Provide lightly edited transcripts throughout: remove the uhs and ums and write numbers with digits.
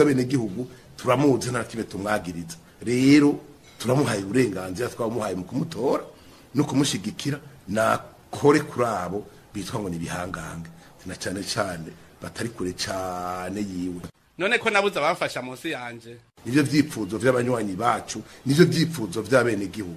twebwe bene gihugu turamuzi nta kimwe tumwagiriza rero turamuhaye uburenganzira twamuhaye mu kumutora no kumushigikira nakore kuri abo bitwa ngo ni bihangange na cyane cyane batari kure cyane yiwe. None ko nabuze abamfasha munsi yanje nivyo vyipfuzo vy'abanywanyi bacu nivyo vyipfuzo vy'abene gihugu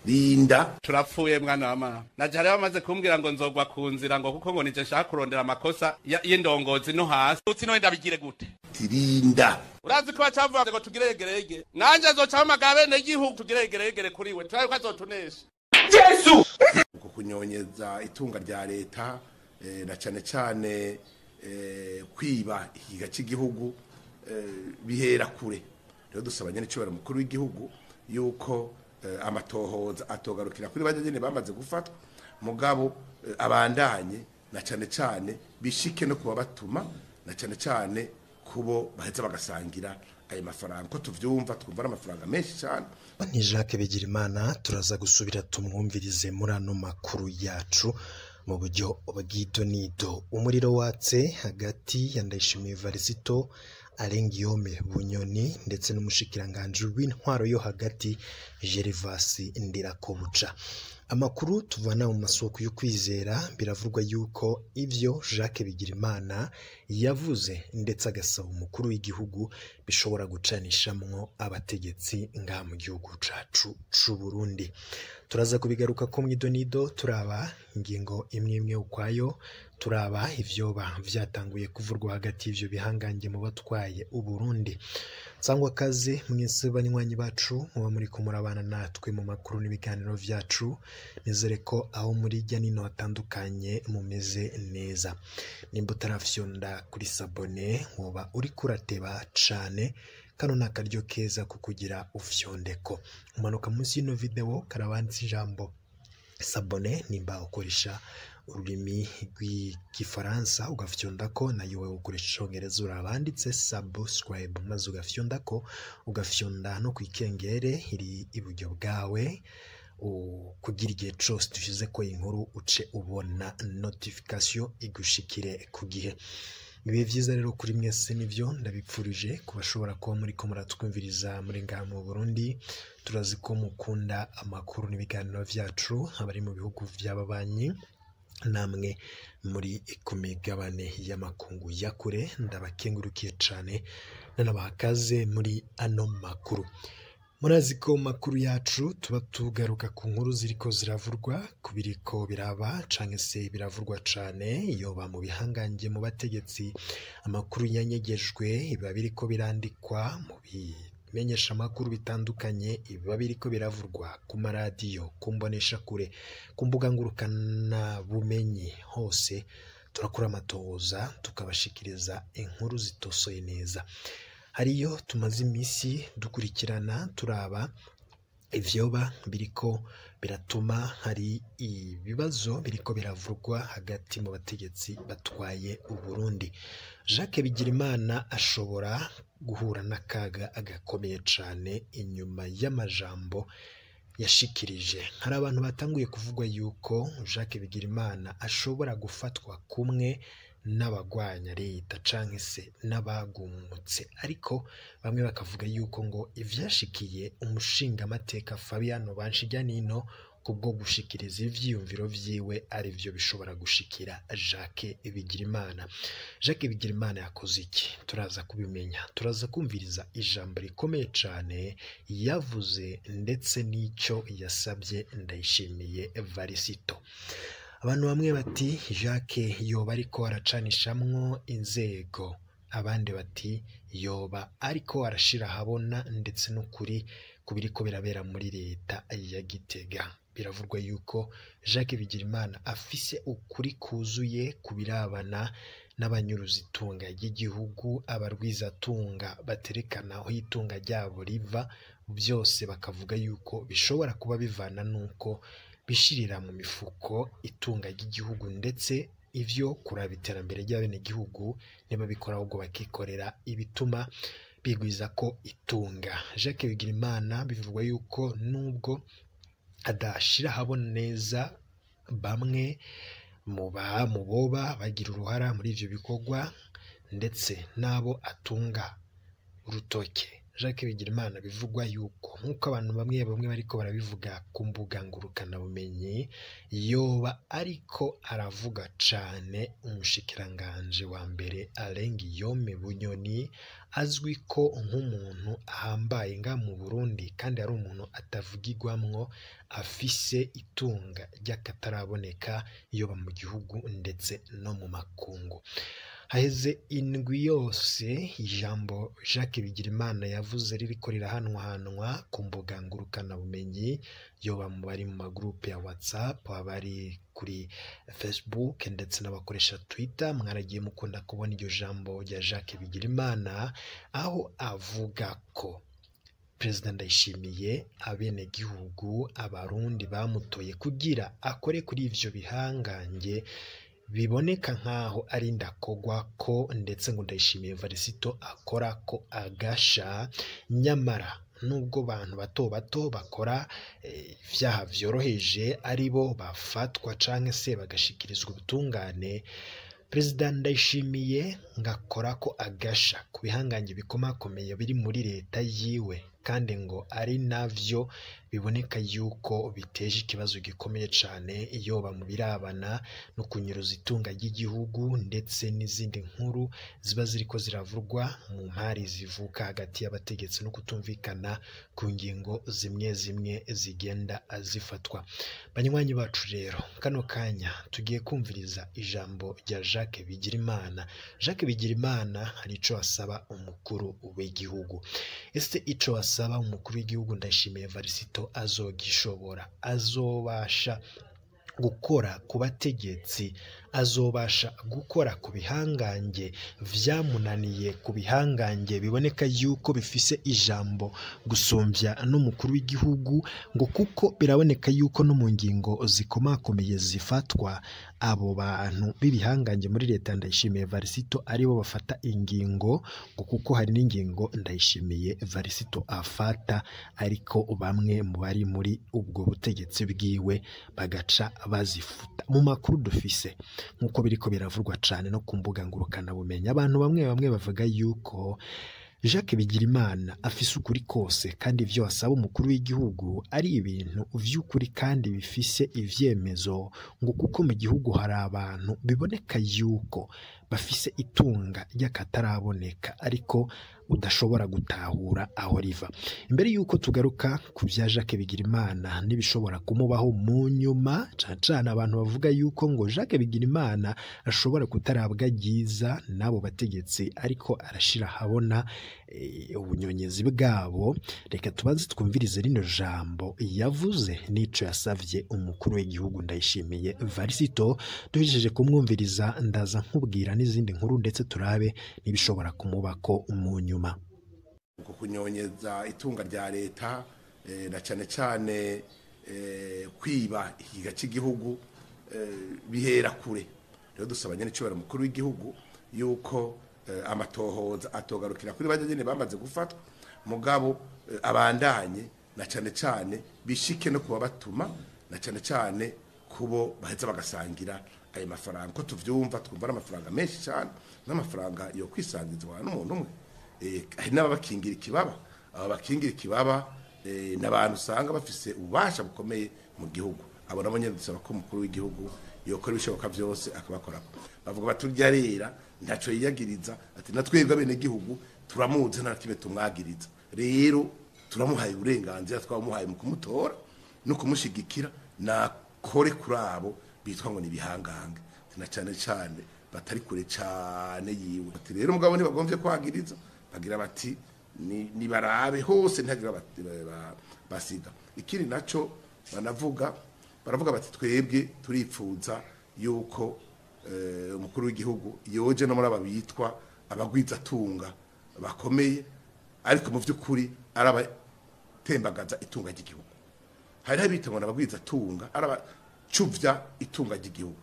Linda turapfuye mwana wa mama naje hari bamaze kumbwira ngo nzogwa ku nzira ngo kuko ngo nije nshaka kurondera amakosa y'indongozi no hasi utsi no ndabigire gute Linda urazi ko bacavuga ngo tugiregerege nanje azoca bamagara bene gihugu tugiregerege kuri we turaye ko azotunesha Yesu uko kunyonyeza itunga rya leta na cyane cyane kwiba ikiga cy'igihugu bihera kure rero dusaba nyene cyo mukuru w'igihugu yuko amatohoza atogarukira kuri bajye bamaze gufatwa mugabo abandanye na cyane cyane bishike no kuba batuma na cyane cyane kubo baheze bagasangira ayo mafaranga ko tuvyumva twumva amafaranga menshi cyane. Ni Jacques Bigirimana turaza gusubira tumwumvirize muri ano makuru yacu mu buryo bw'idonido. Umuriro watse hagati ya Ndayishimiye Varisito Alengiyome Bunyoni ndetse n'umushikiranganje w'intwaro yo hagati Gervasi Ndirakobuca. Amakuru tuvana mu masoko yo kwizera biravurwa yuko ivyo Jacques Bigirimana yavuze ndetse agasaba umukuru w'igihugu bishobora gucanishamwo abategetsi nga mu gihugu cacu c'u Burundi. Turaza kubigaruka ko mwidonido turaba ingingo imwe ukwayo turaba ivyoba vyatanguye kuvurwa hagati y'ivyo bihangange mu batwaye u Burundi. Sangwa kaze mwese banywanyi bacu muba muri kumurabana natwe mu makuru n'ibiganiro vyacu nizere ko aho muri jya nino hatandukanye mumeze neza. Nimba utarafyonda kuri sabone woba uri kurateba cane kano nakaryo keza kukugira ufyondeko umanuka munsi y'ino video karabanditse ijambo sabone nimba ukoresha ururimi rw'igifaransa ugafyondako nayo wewe ukoresha icongereza urabanditse subscribe maze ugafyondako ugafyonda no kwikengere iri iburyo bwawe kugira igihe cyose dushize ko inkuru uce ubona notification igushikire ku gihe. Ibihe vyiza rero kuri mwese nivyo ndabipfurije kubashobora kuba muri ko muratwumviriza muri ngaha mu Burundi. Turazi ko mukunda amakuru n'ibiganiro vyacu abari mu bihugu vy'ababanyi namwe muri ku migabane y'amakungu ya kure ndabakengurukiye cane nanabakaze muri ano makuru. Murazi ko makuru yacu tuba tugaruka ku nkuru ziriko ziravurwa kubiriko biraba canke se biravurwa cane iyo ba mu bihangange mu bategetsi amakuru yanyegejwe biba biriko birandikwa mu bimenyesha amakuru bitandukanye biba biriko biravurwa ku maradiyo kumbonesha kure ku mbuga ngurukana bumenyi hose turakora amatohoza tukabashikiriza inkuru zitosoye neza. Hariyo tumaze imisi dukurikirana turaba ivyoba biriko biratuma hari ibibazo biriko biravurwa hagati mu bategetsi batwaye u Burundi. Jacques Bigirimana ashobora guhura n'akaga agakomeye cane inyuma y'amajambo yashikirije. Hari abantu batanguye kuvugwa yuko Jacques Bigirimana ashobora gufatwa kumwe n'abagwanya leta canke se n'abagumutse, ariko bamwe bakavuga yuko ngo ivyashikiye umushinga amateka Fabiano Banshijyanino kubwo gushikiriza ivyiyumviro vyiwe ari vyo bishobora gushikira Jacques Bigirimana. Jacques Bigirimana yakoze iki? Turaza kubimenya. Turaza kumviriza ijambo rikomeye cane yavuze ndetse n'ico yasabye Ndayishimiye Varisito. Abantu bamwe bati Jacques yoba ariko aracanishamwo inzego, abandi bati yoba ariko arashira habona ndetse no kuri kubiriko birabera muri leta ya Gitega. Biravurwa yuko Jacques Bigirimana afise ukuri kuzuye kubirabana n'abanyuruza itunga ry'igihugu, abarwizatunga baterekana aho itunga ryabo riva, byose bakavuga yuko bishobora kuba bivana nuko bishirira mu mifuko itunga ry'igihugu, ndetse ivyo kuraba iterambere ry'abene gihugu niba bikora ahubwo bakikorera ibituma bigwiza ko itunga. Jacques Bigirimana bivugwa yuko nubwo adashira habona neza bamwe mu boba bagira uruhara muri ivyo bikorwa ndetse n'abo atunga urutoke. Jacques Bigirimana bivugwa yuko nk'uko abantu bamwe bariko barabivuga ku mbuga ngurukanabumenyi, yoba ariko aravuga cane umushikiranganje wa mbere Alain Guillaume Bunyoni, azwi ko nk'umuntu ahambaye nga mu Burundi kandi ari umuntu atavugirwamwo, afise itunga ry'akataraboneka yoba mu gihugu ndetse no mu makungu. Haheze indwi yose ijambo Jacques Bigirimana yavuze ririko rirahanwahanwa ku mbuga ngurukanabumenyi, yoba mu bari mu magroupe ya WhatsApp, abari kuri Facebook ndetse n'abakoresha Twitter. Mwaragiye mukunda kubona iryo jambo rya Jacques Bigirimana aho avuga ko President Ndayishimiye abenegihugu abarundi bamutoye kugira akore kuri ivyo bihangange biboneka nkaho ari ndakogwa ko, ndetse ngo Ndayishimiye Varisito akora ko agasha. Nyamara nubwo bantu bato bakora ivyaha vyoroheje aribo bafatwa canke se bagashikirizwa ubutungane, President Ndayishimiye ngakora ko agasha ku bihangange bikomakomeye biri muri leta yiwe, kandi ngo ari navyo biboneka yuko biteje ikibazo gikomeye cane yoba mu birabana no kunyuruza itunga ry'igihugu, ndetse n'izindi nkuru ziba ziriko ziravurwa mu mpari zivuka hagati y'abategetsi no kutumvikana ku ngingo zimwe zigenda zifatwa. Banywanyi bacu rero, kano kanya tugiye kumviriza ijambo rya Jacques Bigirimana. Jacques Bigirimana hari ico asaba umukuru w'igihugu. Ese ico asaba umukuru w'igihugu Ndayishimiye Varisito azogishobora? Azobasha gukora ku bategetsi? Azobasha gukora ku bihangange vyamunaniye, ku bihangange biboneka yuko bifise ijambo gusumbya n'umukuru w'igihugu? Ngo kuko biraboneka yuko no mu ngingo zikomakomeye zifatwa, abo bantu b'ibihangange muri leta Ndayishimiye Varisito aribo bafata ingingo, ngo kuko hari n'ingingo Ndayishimiye Varisito afata ariko bamwe mu bari muri ubwo butegetsi bwiwe bagaca bazifuta. Mu makuru dufise nk'uko biriko biravurwa cane no ku mbuga ngurukanabumenyi, abantu bamwe bavuga yuko Jacques Bigirimana afise ukuri kose kandi ivyo asaba umukuru w'igihugu ari ibintu vy'ukuri kandi bifise ivyemezo, ngo kuko mu gihugu hari abantu biboneka yuko bafise itunga ry'akataraboneka ariko udashobora gutahura aho riva. Imbere yuko tugaruka ku vya Jacques Bigirimana n'ibishobora kumubaho mu nyuma, cane abantu bavuga yuko ngo Jacques Bigirimana ashobora kutarabwa ryiza n'abo bategetsi ariko arashira habona ubunyonyezi bwabo, reka tubanze twumvirize rino jambo yavuze n'ico yasavye umukuru w'igihugu Ndayishimiye Varisito. Duhejeje kumwumviriza ndaza nkubwira n'izindi nkuru ndetse turabe n'ibishobora kumubako mu nyuma. Uko kunyonyeza itunga rya leta na cane kwiba ikiga cy'igihugu bihera kure. Rero dusaba nyene cyo mukuru w'igihugu yuko amatohoza atogarukira kuri bajye bamaze gufatwa, mugabo abandanye na cane bishike no kuba batuma na cane kubo baheza bagasangira ayo mafaranga. Ko tuvyumva twumva amafaranga menshi cyane, n'amafaranga yo kwisangizwa n'umuntu umwe. Hari n'abakingira ikibaba, aba bakingira ikibaba n'abantu usanga bafise ububasha bukomeye mu gihugu. Abo nabo nyene dusaba ko umukuru w'igihugu yokora ibishoboka vyose akabakorako. Bavuga baturya rera ntaco yiyagiriza, ati natwebwe bene gihugu turamuze nta kibe tumwagiriza. Rero turamuhaye uburenganzira, twamuhaye mu kumutora no kumushigikira na kore kuri abo bitwa ngo ni bihangange, na cane batari kure cane yiwe. Ati rero mugabo ntibagomvye kwagiriza, bagira bati ni barabe hose ntagira basiga. Ikiri naco baravuga bati twebwe turipfuza yuko umukuru w'igihugu yoje no muri ababitwa abagwiza tunga bakomeye, ariko mu vy'ukuri arabatembagaza itunga ry'igihugu. Hari habita ngo abagwiza tunga arabacuvya itunga ry'igihugu.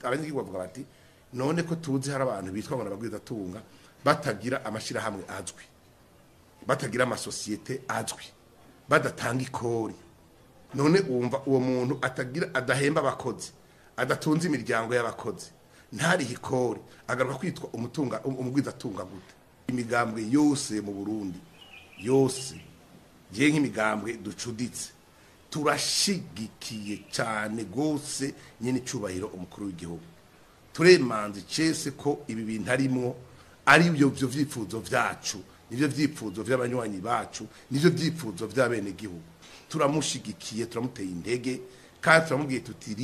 Abanyagihugu bavuga bati none ko tuzi hari abantu bitwa ngo abagwiza tunga batagira amashira hamwe azwi, batagira amasosiyete azwi, badatanga ikori. None umva uwo muntu atagira adahemba abakozi, adatunze imiryango y'abakozi, ntari hikori agaruka kwitwa umugwizatunga gute. Imigambwe yose mu Burundi yose je nk'imigambwe ducuditse turashigikiye cyane gose nyene cyubahiro umukuru w'igihugu. Turemanze cese ko ibi bintu arimwo ari byo vyifuzo vyacu, nivyo vyifuzo vy'abanywanyi bacu, nivyo vyifuzo vy'abene gihugu. Turamushigikiye, turamuteye indege kandi turamubwiye tuti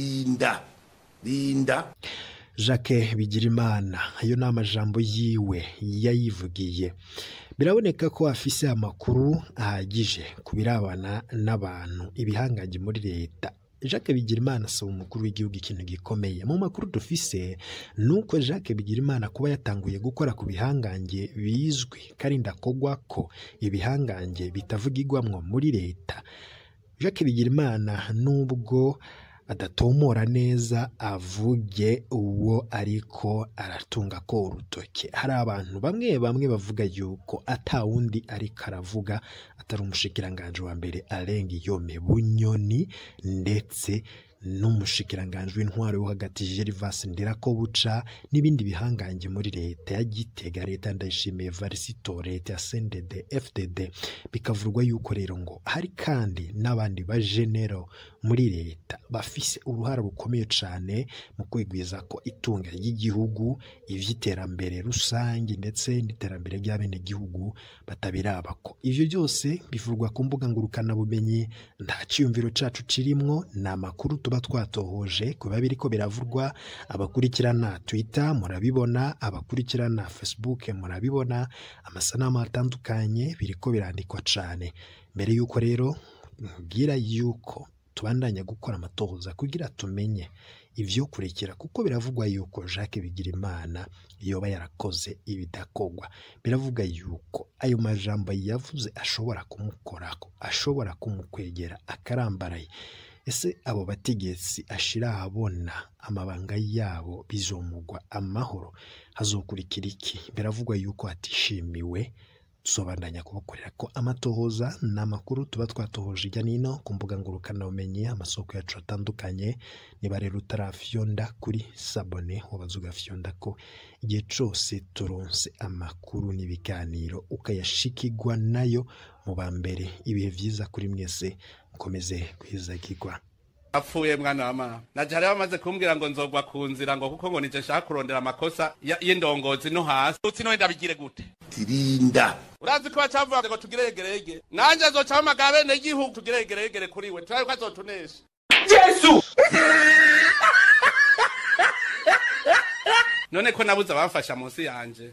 rinda. Jacques Bigirimana ayo ni amajambo yiwe yayivugiye. Biraboneka ko afise amakuru ahagije kubirabana n'abantu ibihangange muri leta. Jacques Bigirimana asaba umukuru w'igihugu ikintu gikomeye. Mu makuru dufise nuko Jacques Bigirimana kuba yatanguye gukora ku bihangange bizwi kandi ndakogwa ko ibihangange bitavugirwamwo muri leta. Jacques Bigirimana nubwo adatomora neza avuge uwo ariko aratunga ko urutoke. Hari abantu bamwe bavuga yuko atawundi ariko aravuga atari umushikiranganje wa mbere Alain Guillaume Bunyoni ndetse n'umushikiranganje w'intwaro wo hagati Gervas Ndirakobuca n'ibindi bihangange muri leta ya Gitega, leta Ndayishimiye Varisito, leta ya CNDD FDD. Bikavurwa yuko rero ngo hari kandi n'abandi bajenero muri leta bafise uruhara rukomeye cyane mu kwigwiza ko itunga ry'igihugu, ivy'iterambere rusange ndetse n'iterambere ry'abene gihugu batabiraba ko. Ivyo byose bivurwa ku mbuga ngurukana bumenyi, nta cyumviro cacu cirimwo, na makuru tuba twatohoje kuba biriko biravurwa. Abakurikirana Twitter murabibona, abakurikirana Facebook murabibona, amasanamu atandukanye biriko birandikwa cyane. Mbere yuko rero mbwira yuko tubandanya gukora amatohoza kugira tumenye ivyo kurekera, kuko biravugwa yuko Jacques Bigirimana yoba yarakoze ibidakogwa. Biravuga yuko ayo majambo yavuze ashobora kumukorako, ashobora kumukwegera akarambaraye. Ese abo bategetsi ashira habona amabanga yabo bizomugwa amahoro, hazokurikira iki? Biravugwa yuko atishimiwe. Tusobandanya kubakorera ko amatohoza n'amakuru tuba twatohoje ijya nino ku mbuga ngurukana bumenyi, amasoko yacu atandukanye. Niba rero utarafyonda kuri sabone wabazuga fyonda ko igihe cose turonse amakuru n'ibiganiro ukayashikirwa nayo mu bambere. Ibihe vyiza kuri mwese, mukomeze kwizagirwa. Apfuye mwana wa mama. Najari bamaze kumbwira ngo nzogwa ku nzira ngo kuko ngo nije nshaka kurondera amakosa y'indongozi no hasi. Uti no ndabigire gute? Tirinda. Urazi ko bacavuga ngo tugire yegerege. Nanje azocama bene igihugu tugire yegerege kuri we. Twaye ko azotunesha. Yesu! None ko nabuze abamfasha munsi yanje.